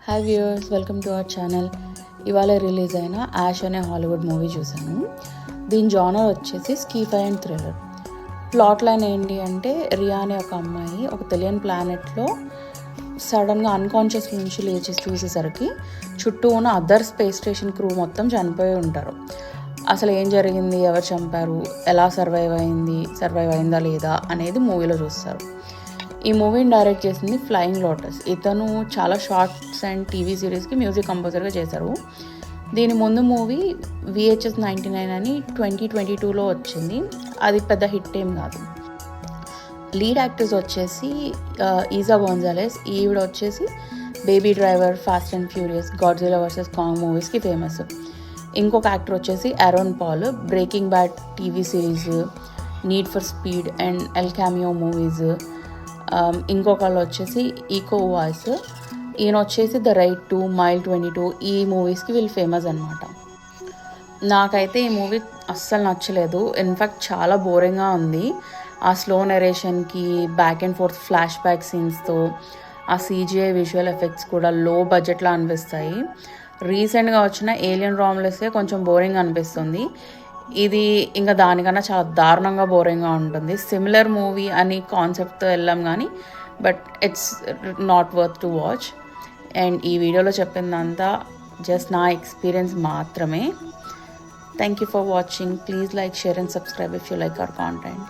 Hi viewers, welcome to our channel. ఇవాళ release అయిన ash అనే హాలీవుడ్ మూవీ చూశాను. దీని జానర్ వచ్చేసి స్కీ-ఫై అండ్ థ్రిల్లర్. ప్లాట్ లైన్ ఏంటి అంటే, రియా అనే ఒక అమ్మాయి ఒక తెలియని ప్లానెట్లో సడన్గా అన్కాన్షియస్ నుంచి లేచి చూసేసరికి చుట్టూ ఉన్న అదర్ స్పేస్ స్టేషన్ క్రూ మొత్తం చనిపోయి ఉంటారు. అసలు ఏం జరిగింది, ఎవరు చంపారు, ఎలా సర్వైవ్ అయిందా లేదా అనేది మూవీలో చూస్తారు. ఈ మూవీని డైరెక్ట్ చేసింది ఫ్లయింగ్ లోటస్. ఇతను చాలా షార్ట్స్ అండ్ టీవీ సిరీస్కి మ్యూజిక్ కంపోజర్గా చేశారు. దీని ముందు మూవీ VHS 99 అని 2022లో వచ్చింది. అది పెద్ద హిట్ ఏం కాదు. లీడ్ యాక్టర్స్ వచ్చేసి ఈజా గోన్జాలెస్. ఈవిడ వచ్చేసి Baby Driver, Fast and Furious, Godzilla versus Kong మూవీస్కి ఫేమస్. ఇంకొక యాక్టర్ వచ్చేసి Aaron Paul, Breaking Bad TV series, Need for Speed and El Camino movies. ఇంకొకళ్ళు వచ్చేసి ఈకో వాయిస్. ఈయన వచ్చేసి ద రైట్ టు, మైల్ 22 ఈ మూవీస్కి వీళ్ళు ఫేమస్ అనమాట. నాకైతే ఈ మూవీ అస్సలు నచ్చలేదు. ఇన్ఫ్యాక్ట్ చాలా బోరింగ్గా ఉంది. ఆ స్లో నెరేషన్కి, back and forth flash back సీన్స్తో, ఆ CGI విజువల్ ఎఫెక్ట్స్ కూడా లో బడ్జెట్లో అనిపిస్తాయి. రీసెంట్గా వచ్చిన ఏలియన్ రామ్లెస్సే కొంచెం బోరింగ్ అనిపిస్తుంది. ఇది ఇంకా దానికన్నా చాలా దారుణంగా బోరింగ్గా ఉంటుంది. సిమిలర్ మూవీ అని కాన్సెప్ట్తో వెళ్ళాం కానీ but it's not worth to watch. And ఈ వీడియోలో చెప్పిందంతా జస్ట్ నా ఎక్స్పీరియన్స్ మాత్రమే. Thank you for watching. Please like, share and subscribe if you like our content.